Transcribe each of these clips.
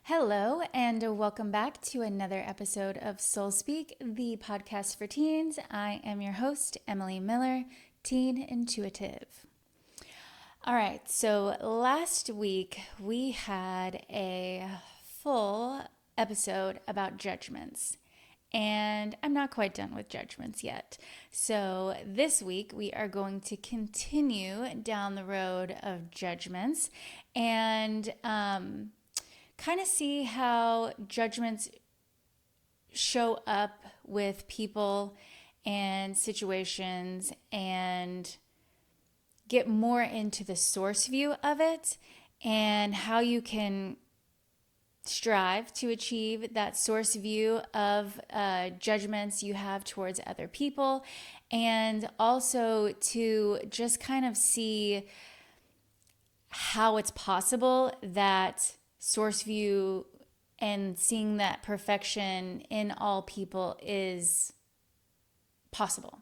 Hello, and welcome back to another episode of Soul Speak, the podcast for teens. I am your host, Emily Miller, Teen Intuitive. All right, so last week we had a full episode about judgments, and I'm not quite done with judgments yet. So this week we are going to continue down the road of judgments and kind of see how judgments show up with people and situations and get more into the source view of it and how you can strive to achieve that source view of judgments you have towards other people, and also to just kind of see how it's possible that source view and seeing that perfection in all people is possible.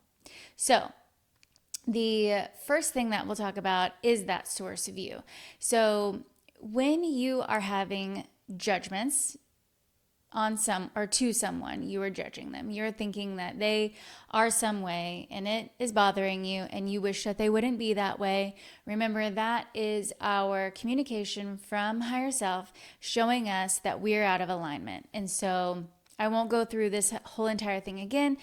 So, the first thing that we'll talk about is that source view. So, when you are having judgments on some or to someone, you are judging them. You're thinking that they are some way and it is bothering you and you wish that they wouldn't be that way. Remember, that is our communication from higher self showing us that we're out of alignment. And so I won't go through this whole entire thing again.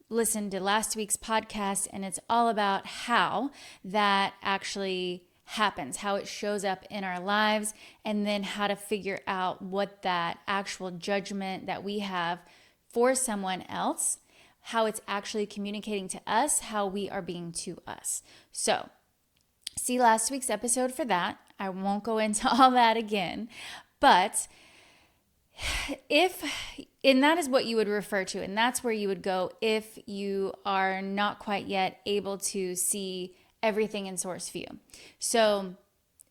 Listen to last week's podcast, and it's all about how that actually happens, how it shows up in our lives, and then how to figure out what that actual judgment that we have for someone else, how it's actually communicating to us, how we are being to us. So, see last week's episode for that. I won't go into all that again, but and that is what you would refer to, and that's where you would go if you are not quite yet able to see everything in source view. So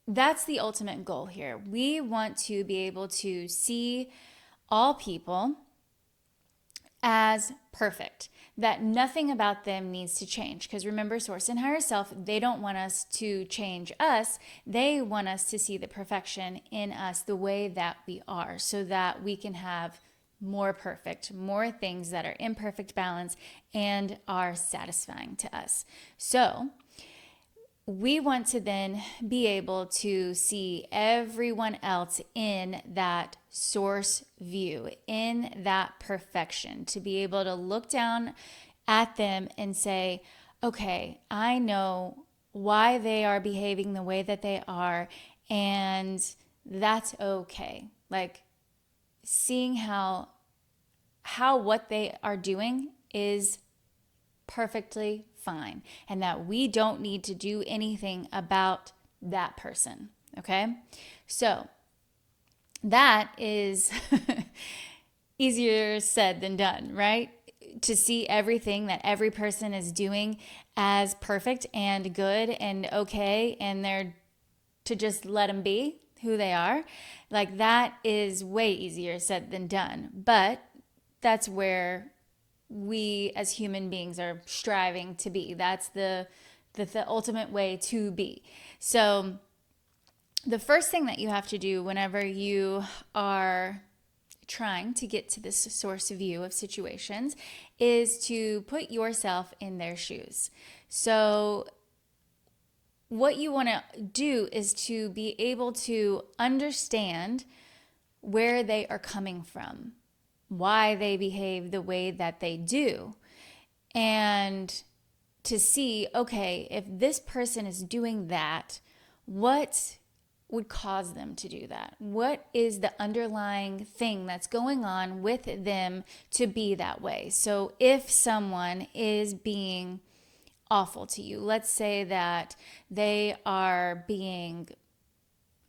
that's the ultimate goal here. We want to be able to see all people as perfect, that nothing about them needs to change. Because remember, source and higher self, they don't want us to change us. They want us to see the perfection in us the way that we are, so that we can have more perfect, more things that are in perfect balance and are satisfying to us. So we want to then be able to see everyone else in that source view, in that perfection, to be able to look down at them and say, okay, I know why they are behaving the way that they are, and that's okay. Like seeing how what they are doing is perfectly fine, and that we don't need to do anything about that person. Okay? So that is easier said than done, right? To see everything that every person is doing as perfect and good and okay, and they're to just let them be who they are. Like that is way easier said than done. But that's where we as human beings are striving to be. That's the ultimate way to be. So the first thing that you have to do whenever you are trying to get to this source view of situations is to put yourself in their shoes. So what you want to do is to be able to understand where they are coming from, why they behave the way that they do, and to see, okay, if this person is doing that, what would cause them to do that? What is the underlying thing that's going on with them to be that way? So if someone is being awful to you, let's say that they are being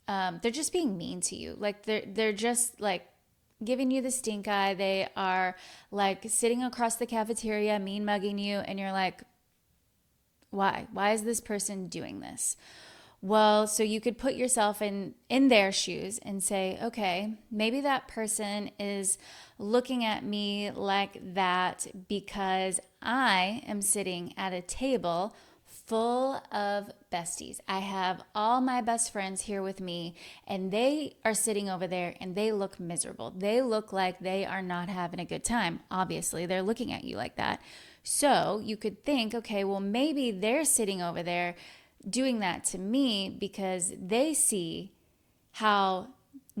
they're just being mean to you, like they're just like giving you the stink eye. They are like sitting across the cafeteria, mean mugging you, and you're like, why? Why is this person doing this? Well, so you could put yourself in their shoes and say, okay, maybe that person is looking at me like that because I am sitting at a table full of besties. I have all my best friends here with me, and they are sitting over there and they look miserable. They look like they are not having a good time. Obviously, they're looking at you like that. So you could think, okay, well, maybe they're sitting over there doing that to me because they see how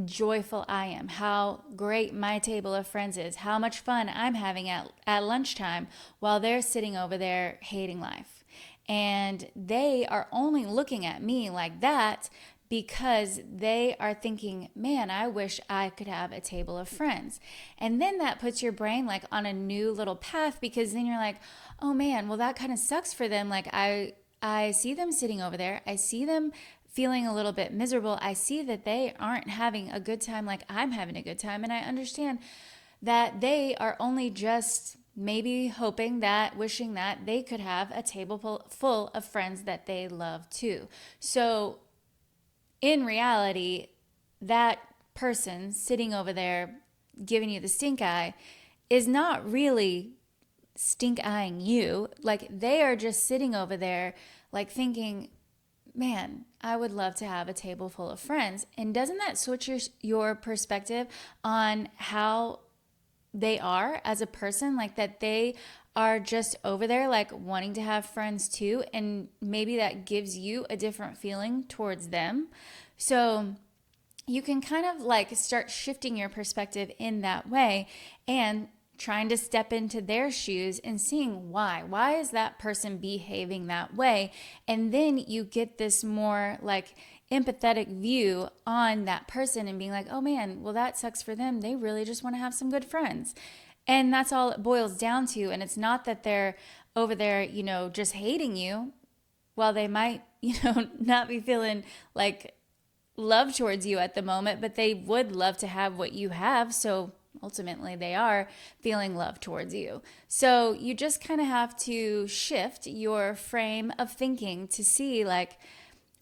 joyful I am, how great my table of friends is, how much fun I'm having at lunchtime while they're sitting over there hating life. And they are only looking at me like that because they are thinking, man, I wish I could have a table of friends. And then that puts your brain like on a new little path, because then you're like, oh man, well, that kind of sucks for them. Like I see them sitting over there. I see them feeling a little bit miserable. I see that they aren't having a good time like I'm having a good time. And I understand that they are only just maybe hoping that, wishing that they could have a table full of friends that they love too. So in reality, that person sitting over there giving you the stink eye is not really stink eyeing you. Like, they are just sitting over there like thinking, man, I would love to have a table full of friends. And doesn't that switch your perspective on how they are as a person? Like, that they are just over there like wanting to have friends too, and maybe that gives you a different feeling towards them. So you can kind of like start shifting your perspective in that way and trying to step into their shoes and seeing why is that person behaving that way. And then you get this more like empathetic view on that person and being like, oh man, well, that sucks for them. They really just want to have some good friends. And that's all it boils down to. And it's not that they're over there, just hating you. Well, they might, not be feeling like love towards you at the moment, but they would love to have what you have. So ultimately they are feeling love towards you. So you just kind of have to shift your frame of thinking to see like,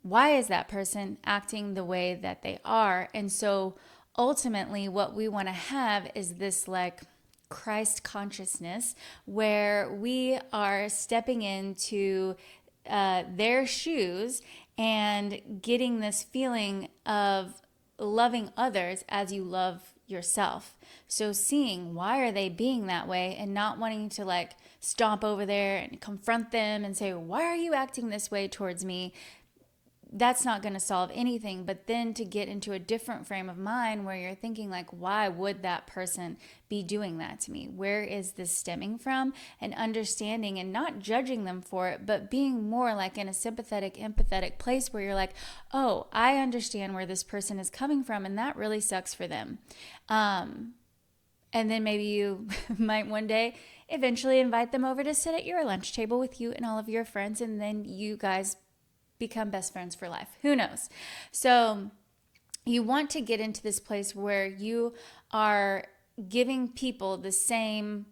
why is that person acting the way that they are? And so ultimately what we want to have is this like Christ consciousness, where we are stepping into their shoes and getting this feeling of loving others as you love yourself. So seeing why are they being that way and not wanting to like stomp over there and confront them and say, why are you acting this way towards me? That's not going to solve anything. But then to get into a different frame of mind where you're thinking like, why would that person be doing that to me? Where is this stemming from? And understanding and not judging them for it, but being more like in a sympathetic, empathetic place where you're like, oh, I understand where this person is coming from, and that really sucks for them. And then maybe you might one day eventually invite them over to sit at your lunch table with you and all of your friends, and then you guys become best friends for life. Who knows? So you want to get into this place where you are giving people the same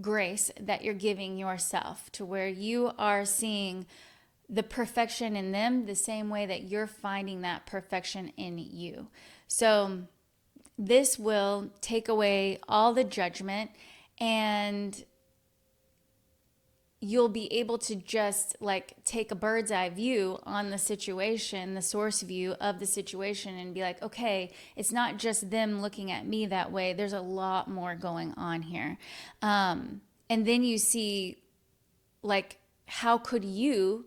grace that you're giving yourself, to where you are seeing the perfection in them the same way that you're finding that perfection in you. So this will take away all the judgment, and you'll be able to just like take a bird's eye view on the situation, the source view of the situation, and be like, okay, it's not just them looking at me that way. There's a lot more going on here. And then you see like, how could you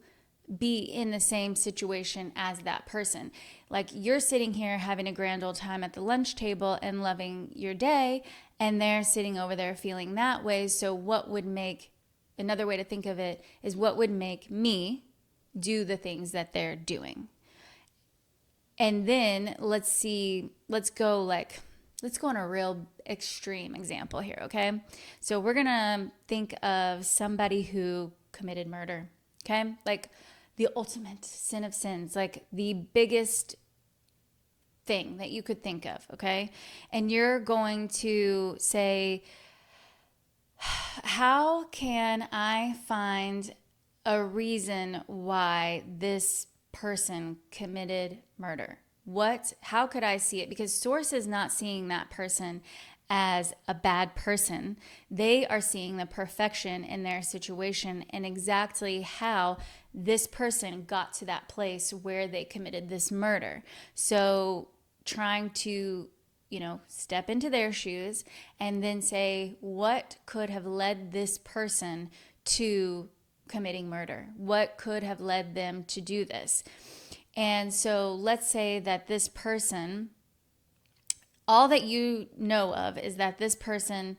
be in the same situation as that person? Like, you're sitting here having a grand old time at the lunch table and loving your day, and they're sitting over there feeling that way. So another way to think of it is, what would make me do the things that they're doing? And then let's go on a real extreme example here, okay? So we're going to think of somebody who committed murder, okay? Like the ultimate sin of sins, like the biggest thing that you could think of, okay? And you're going to say, how can I find a reason why this person committed murder? How could I see it? Because Source is not seeing that person as a bad person. They are seeing the perfection in their situation and exactly how this person got to that place where they committed this murder. So trying to, step into their shoes and then say, what could have led this person to committing murder? What could have led them to do this? And so let's say that this person, all that you know of is that this person,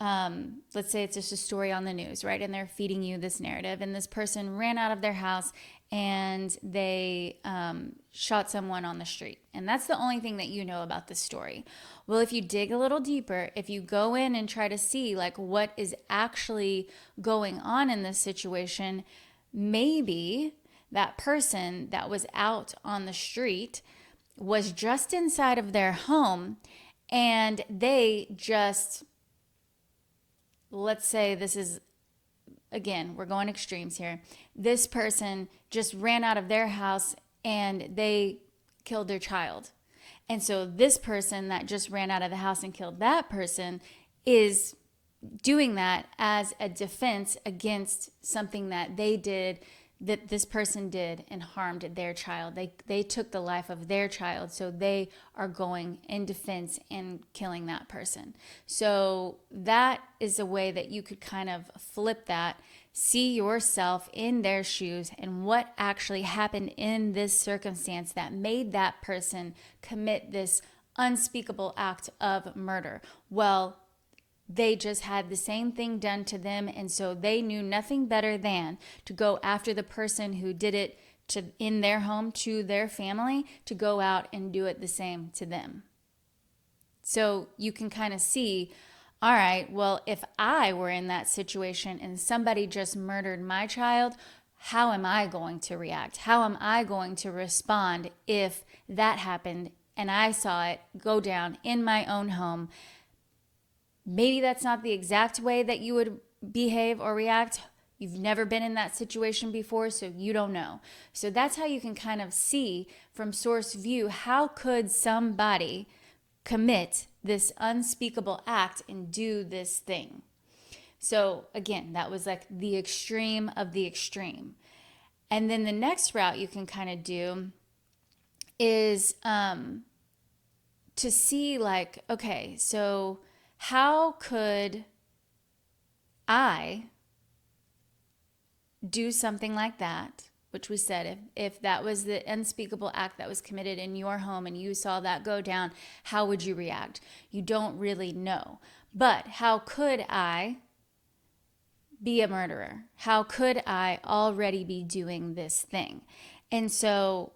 let's say it's just a story on the news, right? And they're feeding you this narrative, and this person ran out of their house and they shot someone on the street. And that's the only thing that you know about this story. Well, if you dig a little deeper, if you go in and try to see like what is actually going on in this situation, maybe that person that was out on the street was just inside of their home, and they just, let's say this is, again, we're going extremes here. This person just ran out of their house and they killed their child. And so this person that just ran out of the house and killed that person is doing that as a defense against something that they did, that this person did, and harmed their child. They took the life of their child, so they are going in defense and killing that person. So that is a way that you could kind of flip that, see yourself in their shoes and what actually happened in this circumstance that made that person commit this unspeakable act of murder. Well, they just had the same thing done to them, and so they knew nothing better than to go after the person who did it in their home to their family, to go out and do it the same to them. So you can kind of see, all right, well, if I were in that situation and somebody just murdered my child, how am I going to react? How am I going to respond if that happened and I saw it go down in my own home? Maybe that's not the exact way that you would behave or react. You've never been in that situation before, so you don't know. So that's how you can kind of see from source view, how could somebody commit this unspeakable act and do this thing? So again, that was like the extreme of the extreme. And then the next route you can kind of do is to see like, okay, so how could I do something like that? Which we said, if that was the unspeakable act that was committed in your home and you saw that go down, how would you react? You don't really know. But how could I be a murderer? How could I already be doing this thing? And so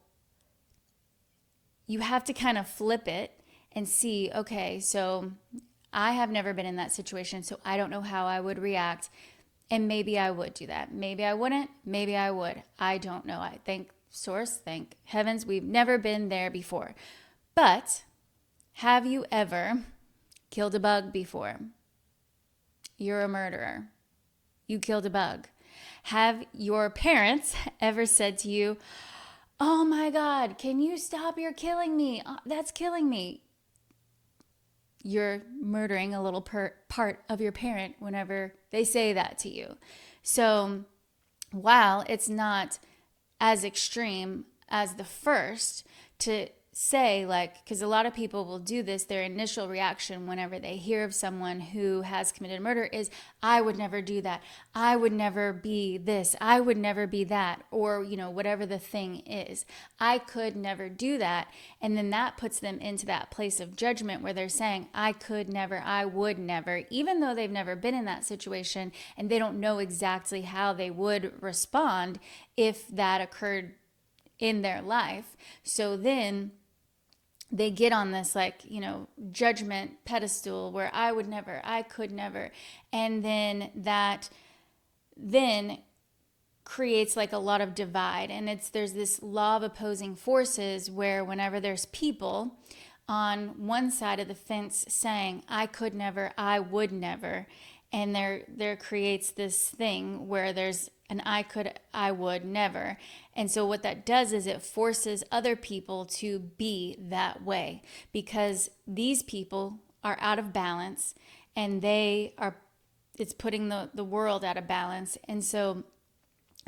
you have to kind of flip it and see, okay, so I have never been in that situation, so I don't know how I would react. And maybe I would do that. Maybe I wouldn't. Maybe I would. I don't know. I thank source, thank heavens, we've never been there before. But have you ever killed a bug before? You're a murderer. You killed a bug. Have your parents ever said to you, oh my God, can you stop? You're killing me. That's killing me. You're murdering a little part of your parent whenever they say that to you. So while it's not as extreme as the first to say, like, because a lot of people will do this, their initial reaction whenever they hear of someone who has committed murder is, I would never do that. I would never be this. I would never be that. Or, whatever the thing is. I could never do that. And then that puts them into that place of judgment where they're saying, I could never, I would never, even though they've never been in that situation and they don't know exactly how they would respond if that occurred in their life. So then they get on this judgment pedestal where I would never, I could never. And then that then creates like a lot of divide. And there's this law of opposing forces where whenever there's people on one side of the fence saying, I could never, I would never, and there creates this thing where there's an I could, I would never. And so what that does is it forces other people to be that way because these people are out of balance and it's putting the world out of balance. And so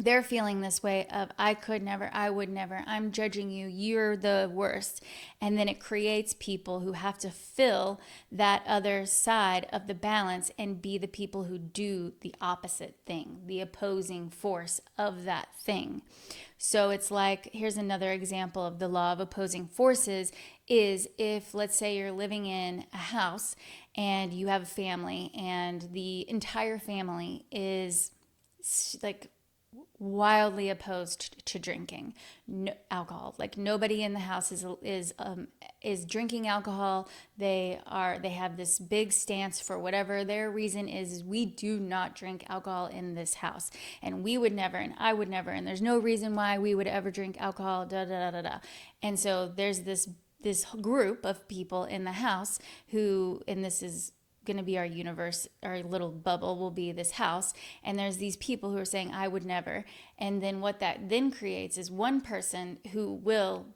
they're feeling this way of, I could never, I would never, I'm judging you, you're the worst. And then it creates people who have to fill that other side of the balance and be the people who do the opposite thing, the opposing force of that thing. So it's like, here's another example of the law of opposing forces is if, let's say you're living in a house and you have a family and the entire family is like wildly opposed to drinking alcohol. Like nobody in the house is drinking alcohol. They have this big stance for whatever their reason is we do not drink alcohol in this house, and we would never, and I would never, and there's no reason why we would ever drink alcohol. Da da da da da. And so there's this group of people in the house who, and this is going to be our universe, our little bubble will be this house, and there's these people who are saying I would never. And then what that then creates is one person who will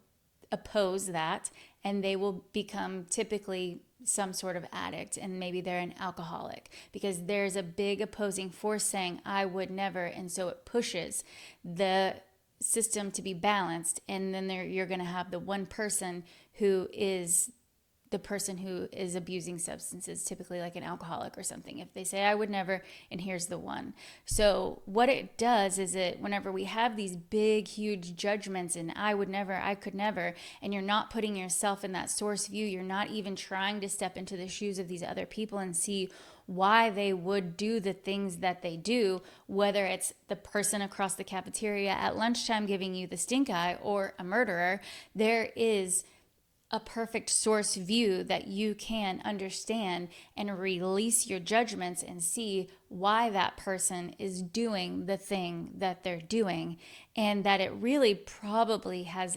oppose that, and they will become typically some sort of addict, and maybe they're an alcoholic because there's a big opposing force saying I would never. And so it pushes the system to be balanced, and then you're going to have the one person who is the person who is abusing substances, typically like an alcoholic or something. If they say I would never, and here's the one. So what it does is whenever we have these big, huge judgments and I would never, I could never, and you're not putting yourself in that source view, you're not even trying to step into the shoes of these other people and see why they would do the things that they do, whether it's the person across the cafeteria at lunchtime giving you the stink eye or a murderer. There is a perfect source view that you can understand and release your judgments and see why that person is doing the thing that they're doing, and that it really probably has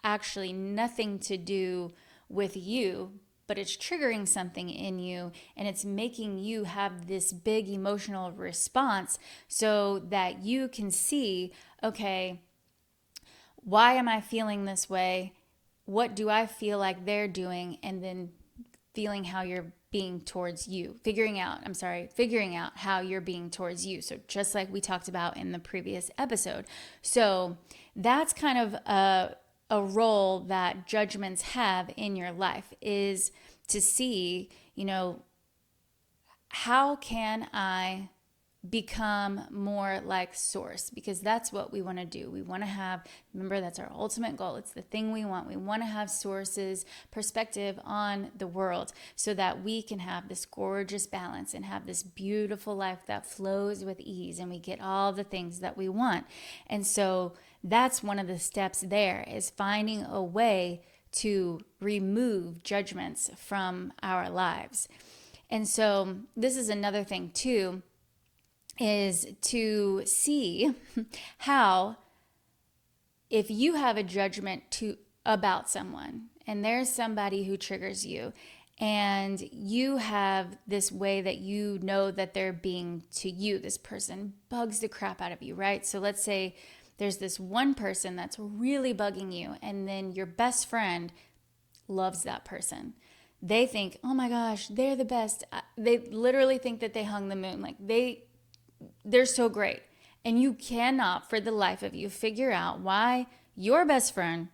actually nothing to do with you, but it's triggering something in you and it's making you have this big emotional response so that you can see, okay, why am I feeling this way? What do I feel like they're doing? And then feeling how you're being towards you, figuring out how you're being towards you. So just like we talked about in the previous episode. So that's kind of a role that judgments have in your life, is to see, how can I become more like source? Because that's what we want to do. We want to have, remember, that's our ultimate goal. It's the thing we want. We want to have source's perspective on the world so that we can have this gorgeous balance and have this beautiful life that flows with ease, and we get all the things that we want. And so that's one of the steps there, is finding a way to remove judgments from our lives. And so this is another thing too, is to see how, if you have a judgment about someone and there's somebody who triggers you, and you have this way that you know that they're being to you, this person bugs the crap out of you, right? So let's say there's this one person that's really bugging you, and then your best friend loves that person. They think, oh my gosh, they're the best. They literally think that they hung the moon. Like they're so great. And you cannot for the life of you figure out why your best friend,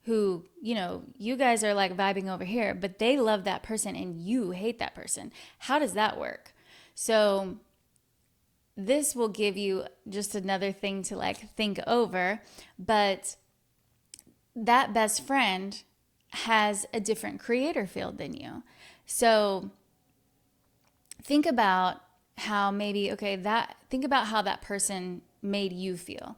who, you guys are like vibing over here, but they love that person and you hate that person. How does that work? So this will give you just another thing to like think over, but that best friend has a different creator field than you. So think about how maybe, think about how that person made you feel.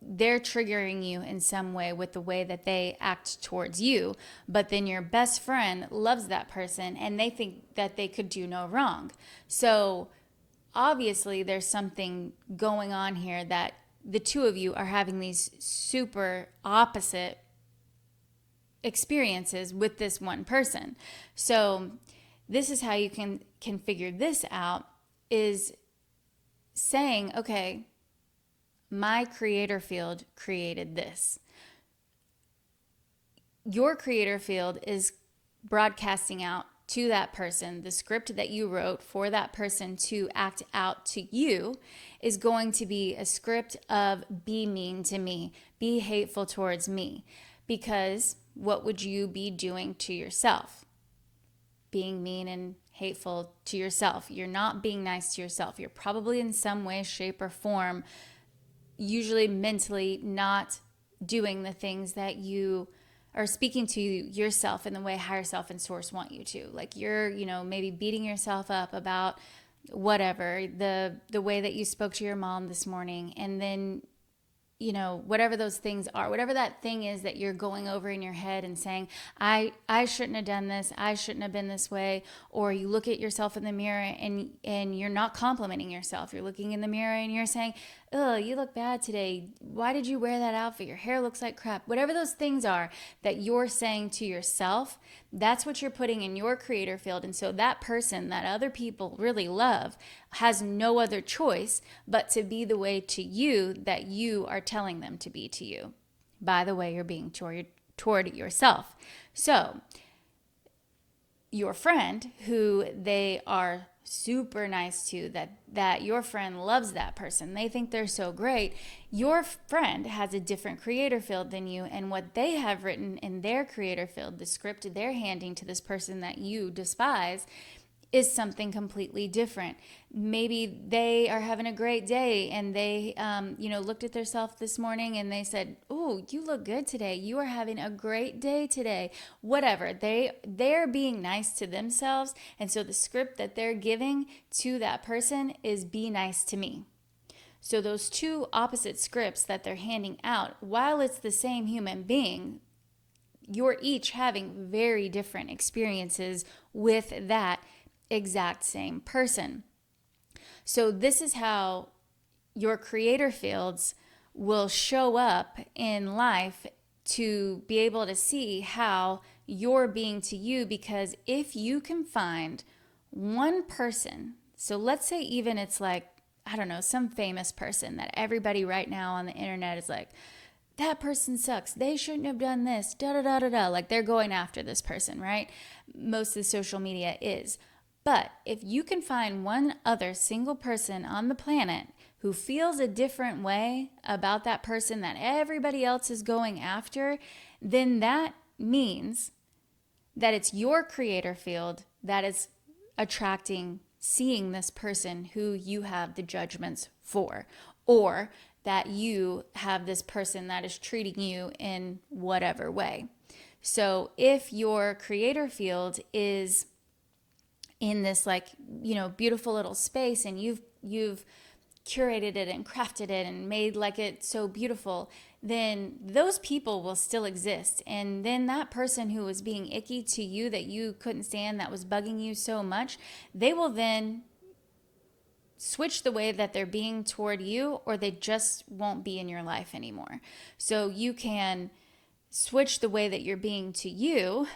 They're triggering you in some way with the way that they act towards you, but then your best friend loves that person and they think that they could do no wrong. So obviously there's something going on here, that the two of you are having these super opposite experiences with this one person. So this is how you can figure this out, is saying, okay, my creator field created this. Your creator field is broadcasting out to that person, the script that you wrote for that person to act out to you is going to be a script of be mean to me, be hateful towards me. Because what would you be doing to yourself? Being mean and hateful to yourself. You're not being nice to yourself. You're probably in some way, shape, or form, usually mentally, not doing the things that you are speaking to yourself in the way higher self and source want you to. Like you're, maybe beating yourself up about whatever, the way that you spoke to your mom this morning, and then whatever those things are, whatever that thing is that you're going over in your head and saying, I shouldn't have done this, I shouldn't have been this way. Or you look at yourself in the mirror and you're not complimenting yourself. You're looking in the mirror and you're saying, oh, you look bad today. Why did you wear that outfit? Your hair looks like crap. Whatever those things are that you're saying to yourself, that's what you're putting in your creator field. And so that person that other people really love has no other choice but to be the way to you that you are telling them to be to you by the way you're being toward yourself. So your friend who they are super nice to, that your friend loves that person, they think they're so great, your friend has a different creator field than you, and what they have written in their creator field, the script they're handing to this person that you despise, is something completely different. Maybe they are having a great day and they, looked at themselves this morning and they said, oh, you look good today. You are having a great day today. Whatever. They're being nice to themselves. And so the script that they're giving to that person is be nice to me. So those two opposite scripts that they're handing out, while it's the same human being, you're each having very different experiences with that exact same person. So this is how your creator fields will show up in life to be able to see how you're being to you. Because if you can find one person, so let's say even it's like, I don't know, some famous person that everybody right now on the internet is like, that person sucks, they shouldn't have done this, da da da da da. Like they're going after this person, right? Most of the social media is. But if you can find one other single person on the planet who feels a different way about that person that everybody else is going after, then that means that it's your creator field that is attracting, seeing this person who you have the judgments for, or that you have this person that is treating you in whatever way. So if your creator field is in this beautiful little space and you've curated it and crafted it and made it so beautiful, then those people will still exist. And then that person who was being icky to you, that you couldn't stand, that was bugging you so much, they will then switch the way that they're being toward you, or they just won't be in your life anymore. So you can switch the way that you're being to you,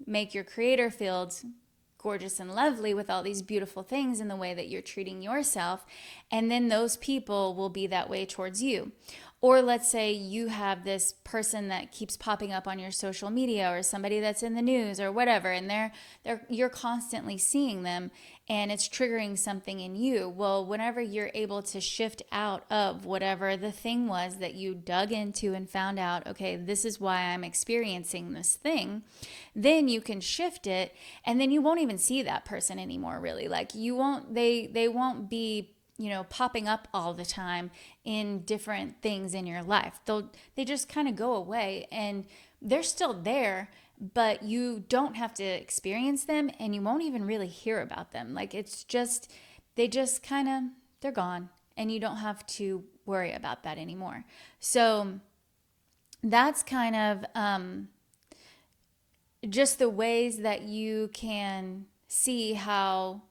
make your creator fields gorgeous and lovely with all these beautiful things in the way that you're treating yourself, and then those people will be that way towards you. Or let's say you have this person that keeps popping up on your social media, or somebody that's in the news or whatever, and you're constantly seeing them and it's triggering something in you. Well, whenever you're able to shift out of whatever the thing was that you dug into and found out, okay, this is why I'm experiencing this thing, then you can shift it, and then you won't even see that person anymore, really. They won't be popping up all the time in different things in your life. They just kind of go away, and they're still there, but you don't have to experience them, and you won't even really hear about them. They're gone, and you don't have to worry about that anymore. So that's kind of just the ways that you can see how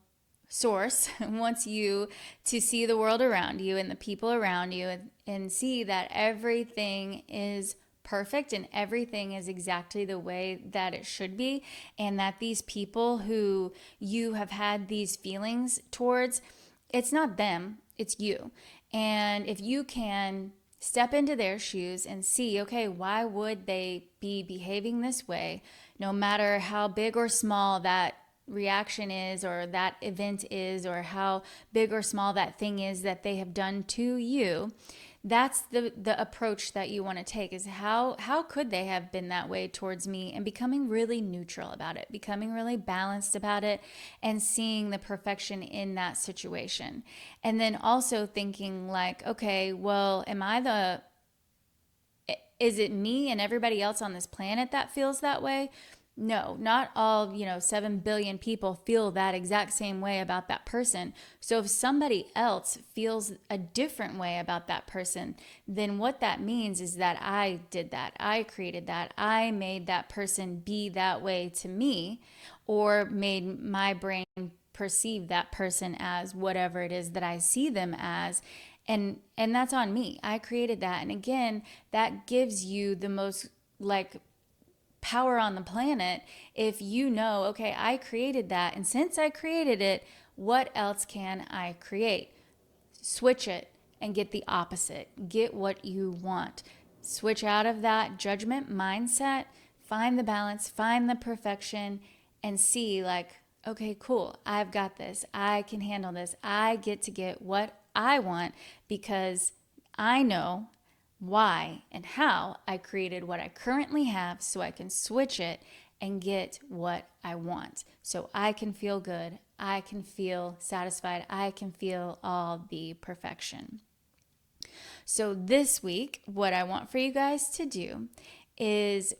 Source wants you to see the world around you and the people around you, and see that everything is perfect and everything is exactly the way that it should be, and that these people who you have had these feelings towards, it's not them, it's you. And if you can step into their shoes and see, okay, why would they be behaving this way, no matter how big or small that reaction is, or that event is, or how big or small that thing is that they have done to you, that's the approach that you want to take, is how could they have been that way towards me, and becoming really neutral about it, becoming really balanced about it, and seeing the perfection in that situation. And then also thinking like, okay, well, is it me and everybody else on this planet that feels that way? No, not all, 7 billion people feel that exact same way about that person. So if somebody else feels a different way about that person, then what that means is that I did that. I created that. I made that person be that way to me, or made my brain perceive that person as whatever it is that I see them as. And that's on me. I created that. And again, that gives you the most like power on the planet if you know, okay, I created that, and since I created it, what else can I create? Switch it and get the opposite. Get what you want. Switch out of that judgment mindset, find the balance, find the perfection, and see like, okay, cool, I've got this. I can handle this. I get to get what I want because I know why and how I created what I currently have, so I can switch it and get what I want. So I can feel good. I can feel satisfied. I can feel all the perfection. So this week, what I want for you guys to do is,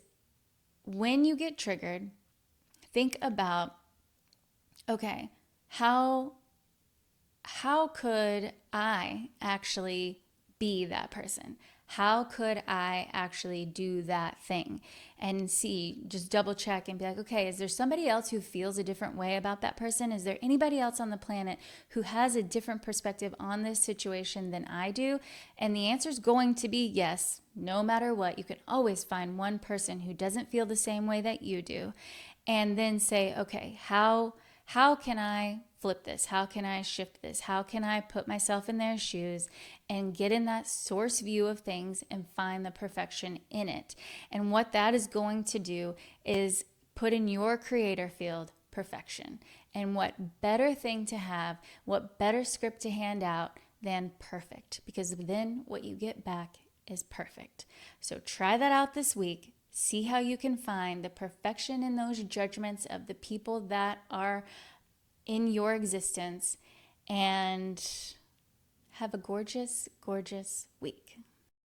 when you get triggered, think about, okay, how could I actually be that person? How could I actually do that thing? And see, just double check and be like, okay, is there somebody else who feels a different way about that person? Is there anybody else on the planet who has a different perspective on this situation than I do? And the answer is going to be yes, no matter what. You can always find one person who doesn't feel the same way that you do. And then say, okay, how can I flip this? How can I shift this? How can I put myself in their shoes and get in that source view of things and find the perfection in it? And what that is going to do is put in your creator field perfection. And what better thing to have, what better script to hand out than perfect? Because then what you get back is perfect. So try that out this week. See how you can find the perfection in those judgments of the people that are in your existence, and have a gorgeous, gorgeous week.